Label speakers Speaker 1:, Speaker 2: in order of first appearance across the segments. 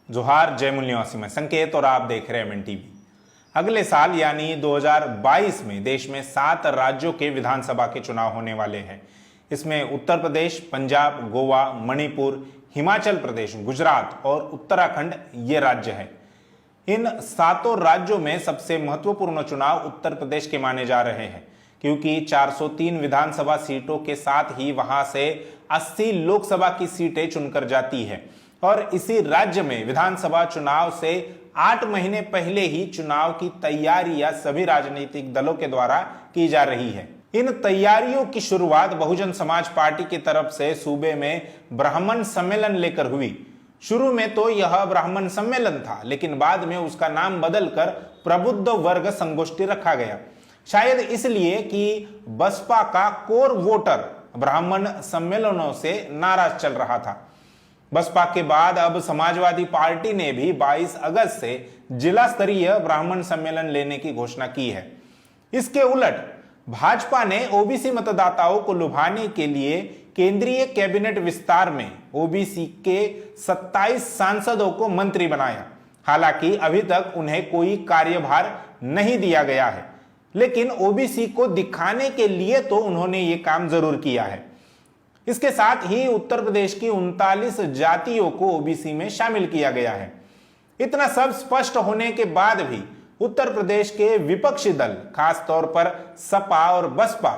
Speaker 1: जोहार, जय मूल निवासी में संकेत और आप देख रहे हैं एमएन टीवी। अगले साल यानी 2022 में देश में 7 राज्यों के विधानसभा के चुनाव होने वाले हैं। इसमें उत्तर प्रदेश, पंजाब, गोवा, मणिपुर, हिमाचल प्रदेश, गुजरात और उत्तराखंड ये राज्य हैं। इन 7 राज्यों में सबसे महत्वपूर्ण चुनाव उत्तर प्रदेश के माने जा रहे हैं, क्योंकि 403 विधानसभा सीटों के साथ ही वहां से 80 लोकसभा की सीटें चुनकर जाती है और इसी राज्य में विधानसभा चुनाव से 8 महीने पहले ही चुनाव की तैयारियां सभी राजनीतिक दलों के द्वारा की जा रही है। इन तैयारियों की शुरुआत बहुजन समाज पार्टी की तरफ से सूबे में ब्राह्मण सम्मेलन लेकर हुई। शुरू में तो यह ब्राह्मण सम्मेलन था, लेकिन बाद में उसका नाम बदलकर प्रबुद्ध वर्ग संगोष्ठी रखा गया, शायद इसलिए कि बसपा का कोर वोटर ब्राह्मण सम्मेलनों से नाराज चल रहा था। बसपा के बाद अब समाजवादी पार्टी ने भी 22 अगस्त से जिला स्तरीय ब्राह्मण सम्मेलन लेने की घोषणा की है। इसके उलट भाजपा ने ओबीसी मतदाताओं को लुभाने के लिए केंद्रीय कैबिनेट विस्तार में ओबीसी के 27 सांसदों को मंत्री बनाया। हालांकि अभी तक उन्हें कोई कार्यभार नहीं दिया गया है, लेकिन ओबीसी को दिखाने के लिए तो उन्होंने ये काम जरूर किया है। इसके साथ ही उत्तर प्रदेश की 39 जातियों को ओबीसी में शामिल किया गया है। इतना सब स्पष्ट होने के बाद भी उत्तर प्रदेश के विपक्षी दल, खास तौर पर सपा और बसपा,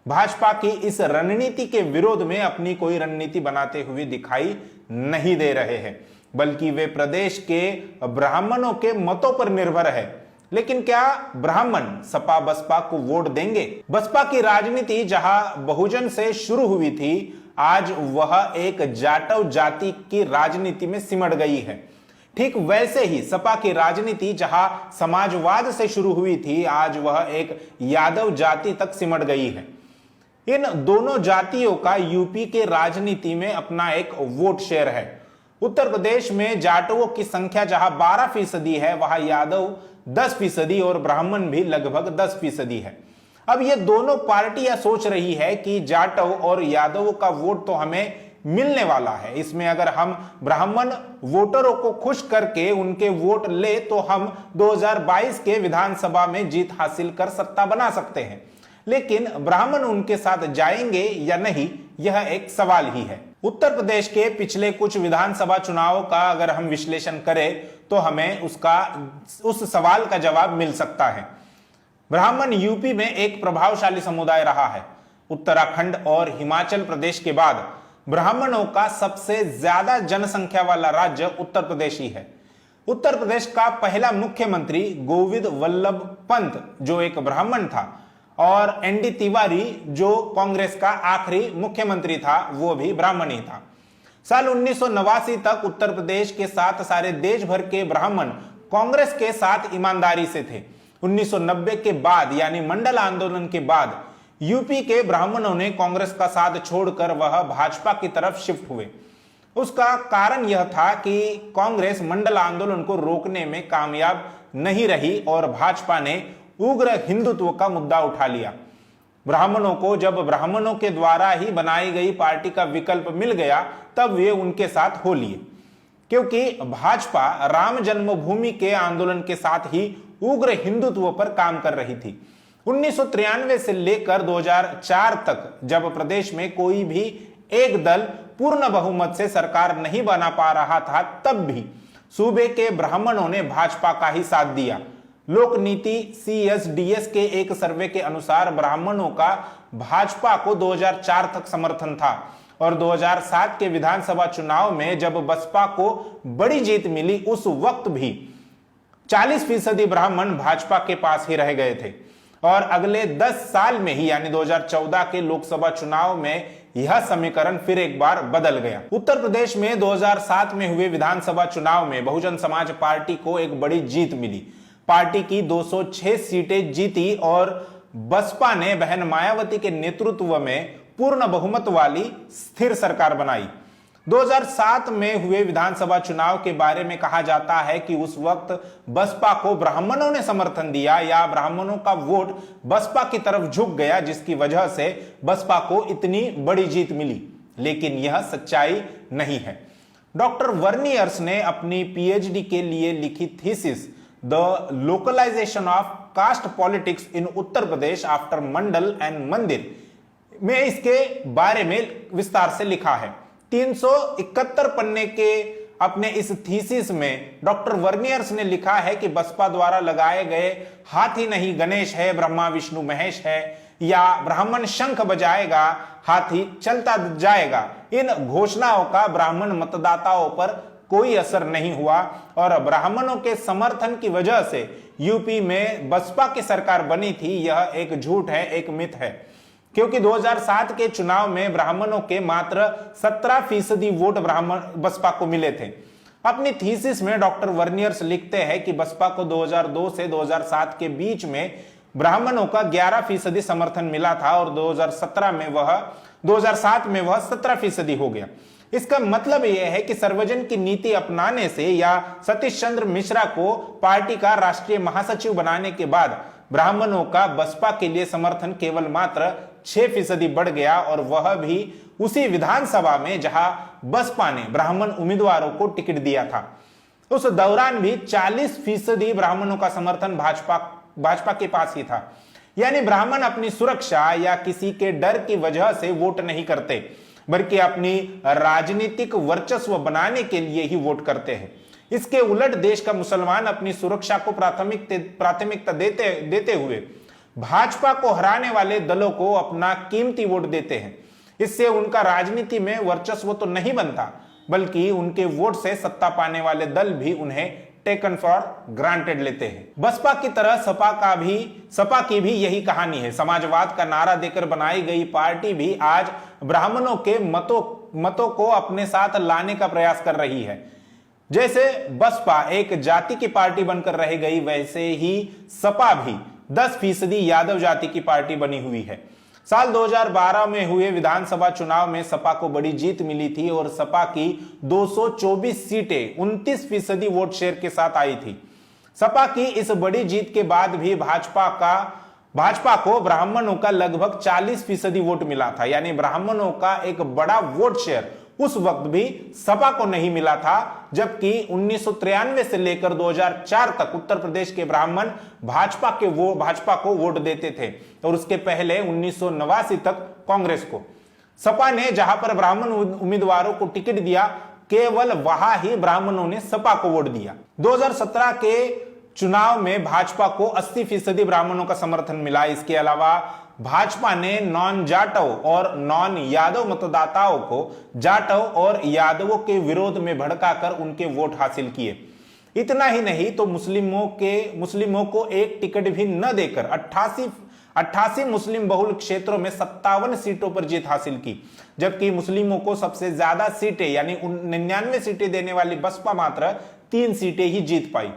Speaker 1: भाजपा की इस रणनीति के विरोध में अपनी कोई रणनीति बनाते हुए दिखाई नहीं दे रहे हैं, बल्कि वे प्रदेश के ब्राह्मणों के मतों पर निर्भर है। लेकिन क्या ब्राह्मण सपा बसपा को वोट देंगे? बसपा की राजनीति जहां बहुजन से शुरू हुई थी, आज वह एक जाटव जाति की राजनीति में सिमट गई है। ठीक वैसे ही सपा की राजनीति जहां समाजवाद से शुरू हुई थी, आज वह एक यादव जाति तक सिमट गई है। इन दोनों जातियों का यूपी के राजनीति में अपना एक वोट शेयर है। उत्तर प्रदेश में जाटवों की संख्या जहां 12% है, वहां यादव 10% और ब्राह्मण भी लगभग 10% है। अब ये दोनों पार्टियां सोच रही है कि जाटव और यादवों का वोट तो हमें मिलने वाला है, इसमें अगर हम ब्राह्मण वोटरों को खुश करके उनके वोट ले तो हम 2022 के विधानसभा में जीत हासिल कर सत्ता बना सकते हैं। लेकिन ब्राह्मण उनके साथ जाएंगे या नहीं, यह एक सवाल ही है। उत्तर प्रदेश के पिछले कुछ विधानसभा चुनावों का अगर हम विश्लेषण करें तो हमें उस सवाल का जवाब मिल सकता है। ब्राह्मण यूपी में एक प्रभावशाली समुदाय रहा है। उत्तराखंड और हिमाचल प्रदेश के बाद ब्राह्मणों का सबसे ज्यादा जनसंख्या वाला राज्य उत्तर प्रदेश ही है। उत्तर प्रदेश का पहला मुख्यमंत्री गोविंद वल्लभ पंत, जो एक ब्राह्मण था, और एनडी तिवारी, जो कांग्रेस का आखिरी मुख्यमंत्री था, वो भी ब्राह्मण ही था। साल 1989 तक उत्तर प्रदेश के साथ सारे देश भर के ब्राह्मण कांग्रेस के साथ ईमानदारी से थे। 1990 के बाद यानी मंडल आंदोलन के बाद यूपी के ब्राह्मणों ने कांग्रेस का साथ छोड़कर वह भाजपा की तरफ शिफ्ट हुए। उसका कारण यह था कि कांग्रेस मंडल आंदोलन को रोकने में कामयाब नहीं रही और भाजपा ने उग्र हिंदुत्व का मुद्दा उठा लिया। ब्राह्मणों को जब ब्राह्मणों के द्वारा ही बनाई गई पार्टी का विकल्प मिल गया, तब वे उनके साथ हो लिए, क्योंकि भाजपा राम जन्मभूमि के आंदोलन के साथ ही उग्र हिंदुत्व पर काम कर रही थी। 1993 से लेकर 2004 तक जब प्रदेश में कोई भी एक दल पूर्ण बहुमत से सरकार नहीं बना पा रहा था, तब भी सूबे के ब्राह्मणों ने भाजपा का ही साथ दिया। लोक नीति CSDS के एक सर्वे के अनुसार ब्राह्मणों का भाजपा को 2004 तक समर्थन था और 2007 के विधानसभा चुनाव में जब बसपा को बड़ी जीत मिली, उस वक्त भी 40% ब्राह्मण भाजपा के पास ही रह गए थे। और अगले 10 साल में ही यानी 2014 के लोकसभा चुनाव में यह समीकरण फिर एक बार बदल गया। उत्तर प्रदेश में 2007 में हुए विधानसभा चुनाव में बहुजन समाज पार्टी को एक बड़ी जीत मिली। पार्टी की 206 सीटें जीती और बसपा ने बहन मायावती के नेतृत्व में पूर्ण बहुमत वाली स्थिर सरकार बनाई। 2007 में हुए विधानसभा चुनाव के बारे में कहा जाता है कि उस वक्त बसपा को ब्राह्मणों ने समर्थन दिया या ब्राह्मणों का वोट बसपा की तरफ झुक गया, जिसकी वजह से बसपा को इतनी बड़ी जीत मिली। लेकिन यह सच्चाई नहीं है। डॉक्टर वर्नियर्स ने अपनी पीएचडी के लिए लिखी thesis the localisation of caste politics in Uttar Pradesh after Mandal and mandir में इसके बारे में विस्तार से लिखा है। 371 पन्ने के अपने इस थीसिस में डॉक्टर वर्नियर्स ने लिखा है कि बसपा द्वारा लगाए गए हाथी नहीं गणेश है, ब्रह्मा विष्णु महेश है, या ब्राह्मण शंख बजाएगा हाथी चलता जाएगा, इन घोषणाओं का ब्राह्मण मतदाताओं पर कोई असर नहीं हुआ और ब्राह्मणों के समर्थन की वजह से यूपी में बसपा की सरकार बनी थी। यह एक झूठ है, एक मिथ है, क्योंकि 2007 के चुनाव में ब्राह्मणों के मात्र 17% वोट बसपा को मिले थे। अपनी थीसिस में डॉक्टर वर्नियर्स लिखते हैं कि बसपा को 2002 से 2007 के बीच में ब्राह्मणों का 11% समर्थन मिला था और 2007 में वह 17% हो गया। इसका मतलब यह है कि सर्वजन की नीति अपनाने से या सतीश चंद्र मिश्रा को पार्टी का राष्ट्रीय महासचिव बनाने के बाद ब्राह्मणों का बसपा के लिए समर्थन केवल मात्र 6% बढ़ गया, और वह भी उसी विधानसभा में जहां बसपा ने ब्राह्मण उम्मीदवारों को टिकट दिया था। उस दौरान भी 40% ब्राह्मणों का समर्थन भाजपा के पास ही था। यानी ब्राह्मण अपनी सुरक्षा या किसी के डर की वजह से वोट नहीं करते, बल्कि अपनी राजनीतिक वर्चस्व बनाने के लिए ही वोट करते हैं। इसके उलट देश का मुसलमान अपनी सुरक्षा को प्राथमिकता देते हुए भाजपा को हराने वाले दलों को अपना कीमती वोट देते हैं। इससे उनका राजनीति में वर्चस्व तो नहीं बनता, बल्कि उनके वोट से सत्ता पाने वाले दल भी उन्हें टेकन फॉर ग्रांटेड लेते हैं। बसपा की तरह सपा की भी यही कहानी है। समाजवाद का नारा देकर बनाई गई पार्टी भी आज ब्राह्मणों के मतों को अपने साथ लाने का प्रयास कर रही है। जैसे बसपा एक जाति की पार्टी बनकर रह गई, वैसे ही सपा भी 10% यादव जाति की पार्टी बनी हुई है। साल 2012 में हुए विधानसभा चुनाव में सपा को बड़ी जीत मिली थी और सपा की 224 सीटें 29% वोट शेयर के साथ आई थी। सपा की इस बड़ी जीत के बाद भी भाजपा को ब्राह्मणों का लगभग 40% वोट मिला था। यानी ब्राह्मणों का एक बड़ा वोट शेयर उस वक्त भी सपा को नहीं मिला था, जबकि 1993 से लेकर 2004 तक उत्तर प्रदेश के ब्राह्मण भाजपा को वोट देते थे और उसके पहले 1989 तक कांग्रेस को। सपा ने जहां पर ब्राह्मण उम्मीदवारों को टिकट दिया, केवल वहां ही ब्राह्मणों ने सपा को वोट दिया। 2017 के चुनाव में भाजपा को 80% ब्राह्मणों का समर्थन मिला। इसके अलावा भाजपा ने नॉन जाटव और नॉन यादव मतदाताओं को जाटव और यादवों के विरोध में भड़काकर उनके वोट हासिल किए। इतना ही नहीं तो मुस्लिमों को एक टिकट भी न देकर 88 मुस्लिम बहुल क्षेत्रों में 57 सीटों पर जीत हासिल की, जबकि मुस्लिमों को सबसे ज्यादा सीटें यानी 99 सीटें देने वाली बसपा मात्र 3 सीटें ही जीत पाई।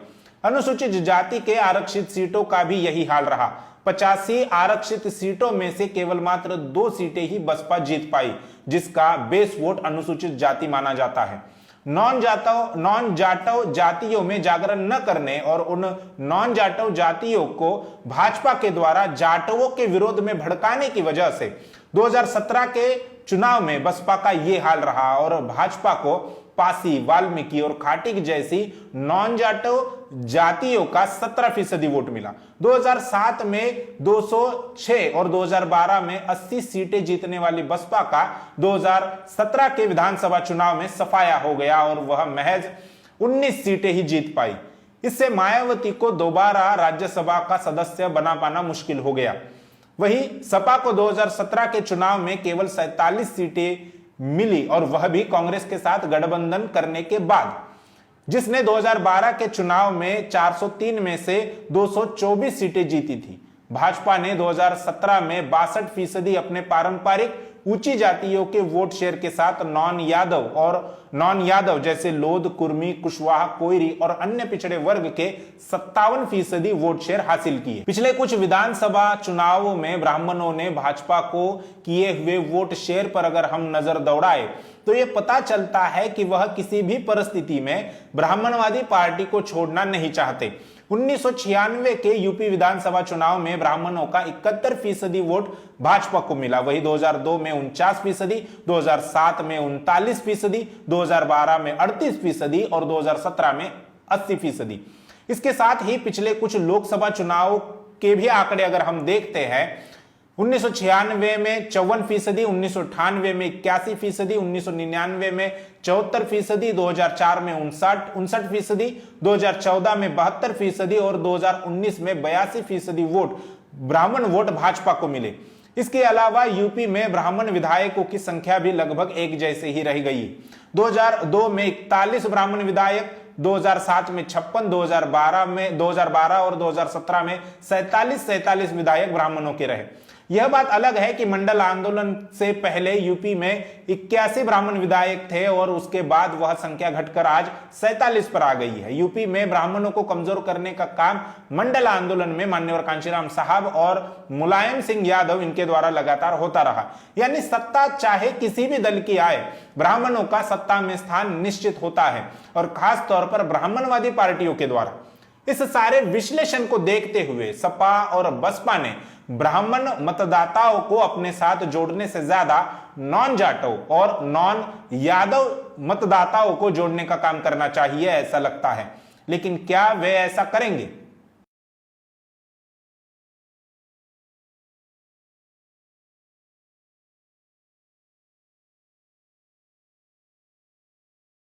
Speaker 1: अनुसूचित जाति के आरक्षित सीटों का भी यही हाल रहा। 85 आरक्षित सीटों में से केवल मात्र 2 सीटें ही बसपा जीत पाई, जिसका बेस वोट अनुसूचित जाति माना जाता है। नॉन जाटव जातियों में जागरण न करने और उन नॉन जाटव जातियों को भाजपा के द्वारा जाटवों के विरोध में भड़काने की वजह से 2017 के चुनाव में बसपा का यह हाल रहा और भाजपा को पासी, वाल्मीकि और खाटिक जैसी नॉन जाटव जातियों का 17% वोट मिला। 2007 में 206 और 2012 में 80 सीटें जीतने वाली बसपा का 2017 के विधानसभा चुनाव में सफाया हो गया और वह महज 19 सीटें ही जीत पाई। इससे मायावती को दोबारा राज्यसभा का सदस्य बना पाना मुश्किल हो गया। वहीं सपा को 2017 के चुनाव में केवल 47 सीटें मिली और वह भी कांग्रेस के साथ गठबंधन करने के बाद, जिसने 2012 के चुनाव में 403 में से 224 सीटें जीती थी। भाजपा ने 2017 में 62% अपने पारंपरिक ऊंची जातियों के वोट शेयर के साथ नॉन यादव जैसे लोध, कुर्मी, कुशवाहा, कोयरी और अन्य पिछड़े वर्ग के 57% वोट शेयर हासिल किए। पिछले कुछ विधानसभा चुनावों में ब्राह्मणों ने भाजपा को किए हुए वोट शेयर पर अगर हम नजर दौड़ाए तो यह पता चलता है कि वह किसी भी परिस्थिति में ब्राह्मणवादी पार्टी को छोड़ना नहीं चाहते। 1996 के यूपी विधानसभा चुनाव में ब्राह्मणों का 71% वोट भाजपा को मिला। वही 2002 में 49%, 2007 में 39%, 2012 में 38% और 2017 में 80%। इसके साथ ही पिछले कुछ लोकसभा चुनाव के भी आंकड़े अगर हम देखते हैं, 1996 में 54%, 1998 में 81%, 1999 में 74%, 2004 में 59%, 2014 में 72% और 2019 में 82% वोट ब्राह्मण वोट भाजपा को मिले। इसके अलावा यूपी में ब्राह्मण विधायकों की संख्या भी लगभग एक जैसे ही रह गई। 2002 में 41 ब्राह्मण विधायक, 2007 में 56, 2012 और 2017 में 47 विधायक ब्राह्मणों के रहे। यह बात अलग है कि मंडल आंदोलन से पहले यूपी में 81 ब्राह्मण विधायक थे और उसके बाद वह संख्या घटकर आज 47 पर आ गई है। यूपी में ब्राह्मणों को कमजोर करने का काम मंडल आंदोलन में मान्यवर कांशीराम साहब और मुलायम सिंह यादव इनके द्वारा लगातार होता रहा। यानी सत्ता चाहे किसी भी दल की आए, ब्राह्मणों का सत्ता में स्थान निश्चित होता है और खास तौर पर ब्राह्मणवादी पार्टियों के द्वारा। इस सारे विश्लेषण को देखते हुए सपा और बसपा ने ब्राह्मण मतदाताओं को अपने साथ जोड़ने से ज्यादा नॉन जाटव और नॉन यादव मतदाताओं को जोड़ने का काम करना चाहिए, ऐसा लगता है। लेकिन क्या वे ऐसा करेंगे?